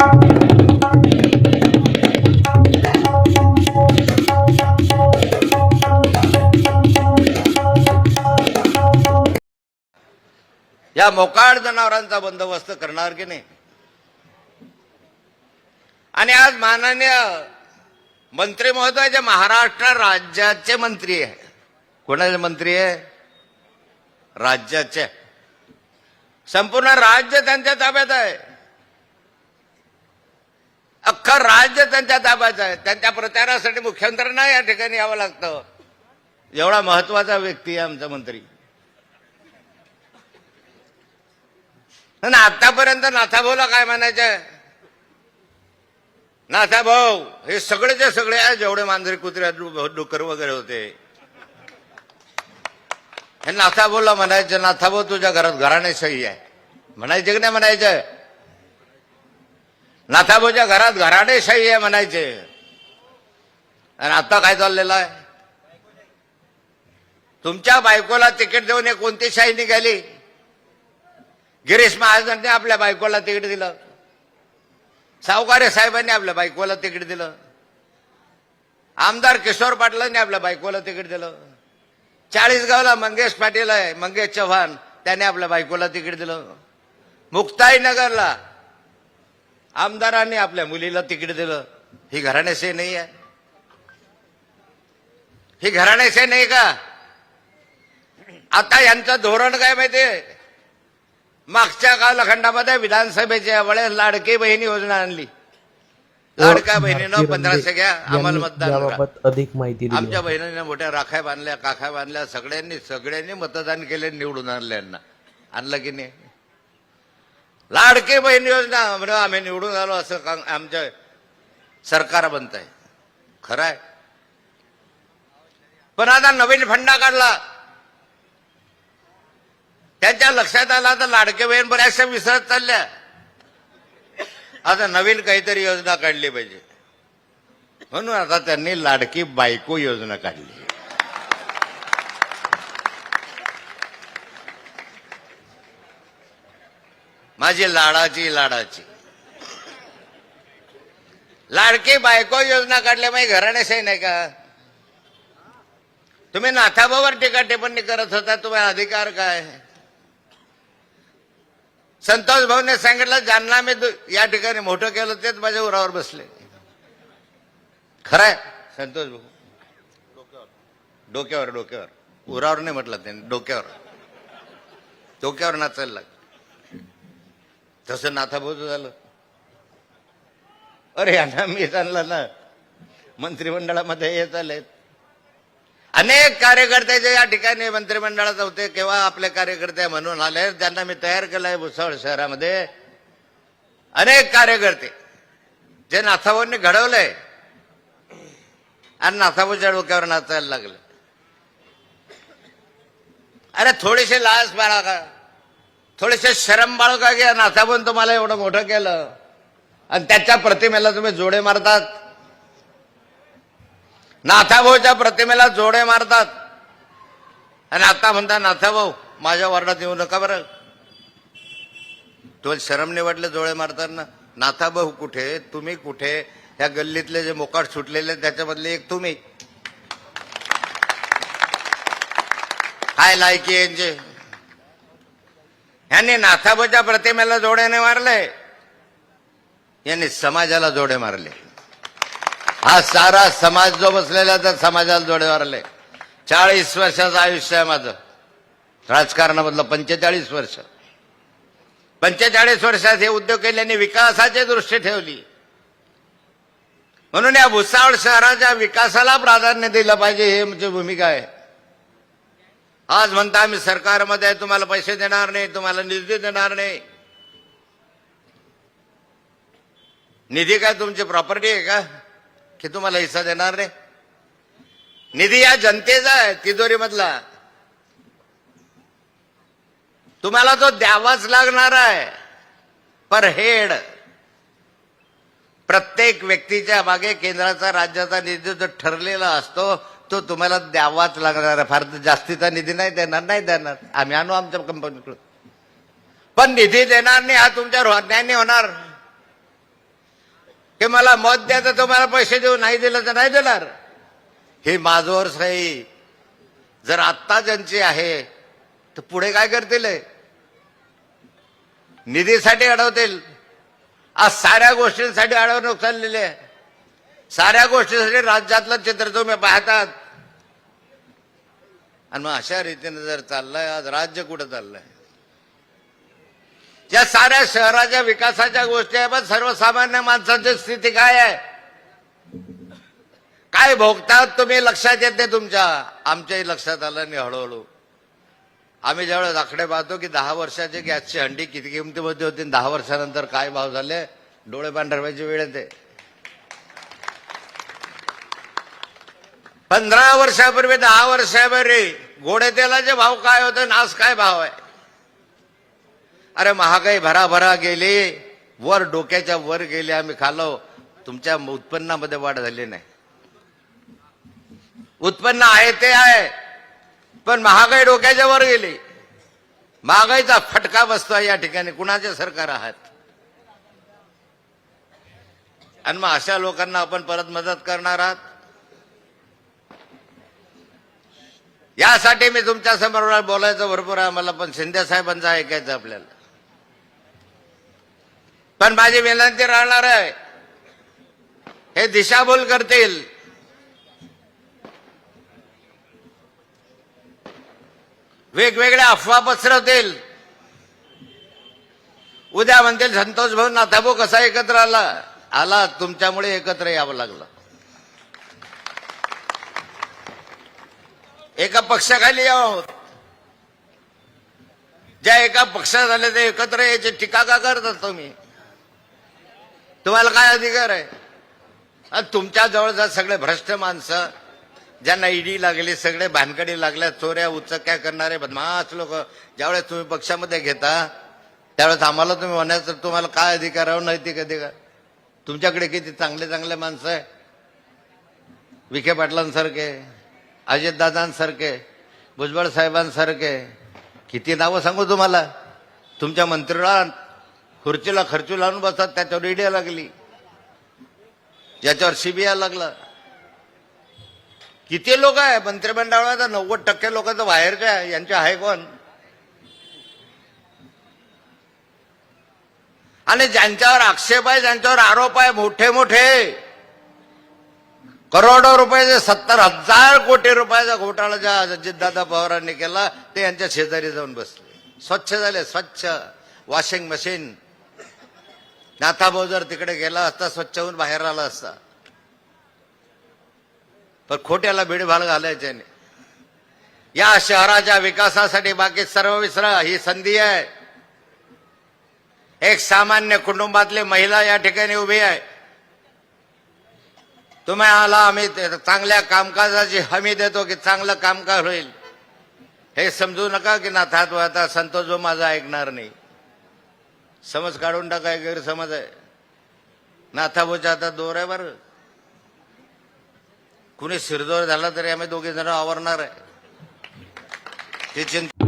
या मोकाट जनावरांचा बंदोबस्त करणार की नाही? आणि आज माननीय मंत्री महोदय जे महाराष्ट्र राज्याचे मंत्री आहे, कोणाचे मंत्री आहे? राज्याचे. संपूर्ण राज्य त्यांच्या ताब्यात आहे, अख्खं राज्य त्यांच्या ताब्यात आहे. त्यांच्या प्रचारासाठी मुख्यमंत्र्यांना या ठिकाणी यावं लागतं. एवढा महत्वाचा व्यक्ती आहे आमचा मंत्री. आणि आतापर्यंत नाथाभाऊला काय म्हणायचं? नाथाभाऊ हे सगळेचे सगळे आहे, जेवढे मांजरे कुत्रे डुकर वगैरे होते, हे नाथाभाऊला म्हणायचं, नाथाभाऊ तुझ्या घरात घराणे सही आहे म्हणायचे की नाही म्हणायचं? नाथाभाऊच्या घरात घराणे सही आहे म्हणायचे. आणि आता काय चाललेलं आहे? तुमच्या बायकोला तिकीट देऊन हे कोणती शाही निघाली? गिरीश महाजनने आपल्या बायकोला तिकीट दिलं, सावकारे साहेबांनी आपल्या बायकोला तिकीट दिलं, आमदार किशोर पाटलांनी आपल्या बायकोला तिकीट दिलं, चाळीसगावला मंगेश पाटील आहे, मंगेश चव्हाण, त्याने आपल्या बायकोला तिकीट दिलं, मुक्ताईनगरला आमदारांनी आपल्या मुलीला तिकीट दिलं. ही घराणेशाही नाही आहे? ही घराणेशाही नाही का? आता यांचं धोरण काय माहितीये? मागच्या कालखंडामध्ये विधानसभेच्या वेळेस लाडकी बहिणी योजना आणली. लाडक्या बहिणीनं 1500 घ्या, आम्हाला मतदान करा. अधिक माहिती दिली. आमच्या बहिणीने मोठ्या राख्या बांधल्या, काख्या बांधल्या, सगळ्यांनी मतदान केले, निवडून आणले. यांना आणलं की नाही? लाडकी बहीण योजना म्हणून आम्ही निवडून आलो असं आमचं सरकार बनत आहे. खरं आहे. पण आता नवीन फंडा काढला, त्यांच्या लक्षात आला तर लाडके बहीण बऱ्याचशा विसरत चालल्या. आता नवीन काहीतरी योजना काढली पाहिजे, म्हणून आता त्यांनी लाडकी बायको योजना काढली. माझी लाडाची लाडकी बायको योजना काढल्यामुळे घराणेशाही नाही का? तुम्ही नाथाभाऊवर टीका टिप्पणी करत होता, तुम्हाला अधिकार काय? संतोष भाऊने सांगितलं, ज्यांना मी या ठिकाणी मोठं केलं तेच माझ्या उरावर बसले. खरंय संतोष भाऊ, डोक्यावर उरावर नाही म्हटलं त्यांनी, डोक्यावर नाचायला लागलं. तसं नाथाभाऊचं झालं. अरे यांना मी आणलं ना मंत्रिमंडळामध्ये येत आलेत. अनेक कार्यकर्ते जे या ठिकाणी मंत्रिमंडळात होते, केव्हा आपले कार्यकर्ते म्हणून आले, त्यांना मी तयार केलंय भुसावळ शहरामध्ये. अनेक कार्यकर्ते जे नाथाभाऊंनी घडवलंय आणि नाथाभाऊच्या डोक्यावर नाचायला लागले. अरे थोडीशी लाज बाळगा, थोडेसे शरम बाळगा घ्या. नाथाभाऊन तुम्हाला एवढं मोठं केलं आणि त्याच्या प्रतिमेला तुम्ही जोडे मारतात. नाथाभाऊच्या प्रतिमेला जोडे मारतात आणि आता म्हणता नाथाभाऊ माझ्या वार्डात येऊ नका बरं. तुम्हाला शरम नाही वाटले जोडे मारताना? नाथाभाऊ कुठे, तुम्ही कुठे? या गल्लीतले जे मोकाट सुटलेले त्याच्यामधले एक तुम्ही. काय लायकी यांचे? यांनी नाथाभाऊच्या प्रतिमेला जोडे नाही मारले, यांनी समाजाला जोडे मारले. हा सारा समाज जो बसलेला त्या समाजाला जोडे मारले. 40 वर्षाचं आयुष्य आहे माझं राजकारणामधलं, 45 वर्ष. 45 वर्षात हे उद्योग केल्याने विकासाची दृष्टी ठेवली. म्हणून या भुसावळ शहराच्या विकासाला प्राधान्य दिलं पाहिजे, हे म्हणजे भूमिका आहे. आज म्हणता आम्ही सरकारमध्ये तुम्हाला पैसे देणार नाही, तुम्हाला निधी देणार नाही. निधी काय तुमची प्रॉपर्टी आहे का की तुम्हाला हिस्सा देणार नाही? निधी या जनतेचा आहे, तिजोरीमधला. तुम्हाला तो द्यावाच लागणार आहे. पर हेड प्रत्येक व्यक्तीच्या मागे केंद्राचा राज्याचा निधी जो ठरलेला असतो तो तुम्हाला द्यावाच लागणार आहे. फार जास्तीचा निधी नाही देणार. आम्ही आणू आमच्या कंपनीकडून, पण निधी देणार नाही हा तुमच्या अन्यायाने होणार. की मला मत द्या तर तुम्हाला पैसे देऊ, नाही दिलं तर नाही देणार. ही माझवर सही जर आत्ता ज्यांची आहे तर पुढे काय करतील? निधीसाठी अडवतील. आज साऱ्या गोष्टींसाठी अडवणूक चाललेली आहे. साऱ्या गोष्टींसाठी राज्यातलं चित्र तुम्ही पाहतात. आणि मग अशा रीतीने जर चाललंय, आज राज्य कुठं चाललंय? या साऱ्या शहराच्या विकासाच्या गोष्टी आहे, पण सर्वसामान्य माणसाची स्थिती काय आहे, काय भोगतात तुम्ही लक्षात येते तुमच्या. आमच्याही लक्षात आलं नाही हळूहळू. आम्ही ज्यावेळेस आकडे पाहतो की 10 वर्षाची गॅसची हंडी किती किमतीमध्ये होती, 10 वर्षानंतर काय भाव झाले, डोळे पांढरवायची वेळ येते. 15 वर्षापूर्वी 10 वर्षापूर्वी गोडे तेलाचे भाव काय होते, आज काय भाव आहे. अरे महागाई भराभरा गेली, वर डोक्याच्या वर गेली. आम्ही खालो, तुमच्या उत्पन्नामध्ये वाढ झाली नाही. उत्पन्न आहे ते आहे, पण महागाई डोक्याच्या वर गेली. महागाईचा फटका बसतोय या ठिकाणी. कुणाचे सरकार आहात? आणि मग अशा लोकांना आपण परत मदत करणार आहात. यासाठी मी तुमच्या समोर बोलायचं भरपूर आहे मला, पण शिंदे साहेबांचं ऐकायचं आपल्याला. पण माझी विनंती राहणार आहे, हे दिशाभूल करतील. वेगवेगळ्या अफवा पसरवतील. उद्या म्हणतील संतोष भाऊ नाथाभाऊ कसा एकत्र आला तुमच्यामुळे एकत्र यावं लागलं. एका पक्षाखाली आहोत. ज्या एका पक्षात झाले ते एकत्र यायची टीका का करतात तुम्ही? तुम्हाला काय अधिकार आहे? तुमच्या जवळचा सगळे भ्रष्ट माणसं, ज्यांना ईडी लागली, सगळे भानकडी लागल्या, चोऱ्या उचक्या करणारे बदमाश लोक ज्यावेळेस तुम्ही पक्षामध्ये घेता त्यावेळेस आम्हाला तुम्ही म्हणायचं तुम्हाला काय अधिकार आहे, नैतिक अधिकार. तुमच्याकडे किती चांगले चांगले माणसं आहे, विखे पाटलांसारखे, अजितदादांसारखे, भुजबळ साहेबांसारखे. किती नावं सांगू तुम्हाला. तुमच्या मंत्रिला खुर्चीला खर्चू लावून बसतात, त्याच्यावर ईडी लागली, ज्याच्यावर सीबीआय लागला. किती लोक आहे मंत्रिमंडळात? 90% लोक तर बाहेरचे आहे. यांचे आहे कोण? आणि ज्यांच्यावर आक्षेप आहे, ज्यांच्यावर आरोप आहे, मोठे मोठे करोडो रुपये, 70,000 कोटी रुपयाचा घोटाळा ज्या अजितदादा पवारांनी केला, ते यांच्या शेजारी जाऊन बसले. स्वच्छ झाले, स्वच्छ. Washing machine. नाथाभाऊ जर तिकडे गेला असता, स्वच्छ होऊन बाहेर आला असता. पण खोट्याला भीडभाड घालायचे नाही. या शहराच्या विकासासाठी बाकी सर्व विसरा. ही संधी आहे. एक सामान्य कुटुंबातली महिला या ठिकाणी उभी आहे. तुम्हाला आम्ही चांगल्या कामकाजाची हमी देतो की चांगलं कामकाज होईल. हे समजू नका की नाथात आता संतोष जो माझा ऐकणार नाही. समज काढून टाका, गैरसमज आहे. नाथाभाऊच्या हातात दोर आहे बरं. कुणी शिरदोर झाला तरी आम्ही दोघे जण आवरणार आहे. ही चिंता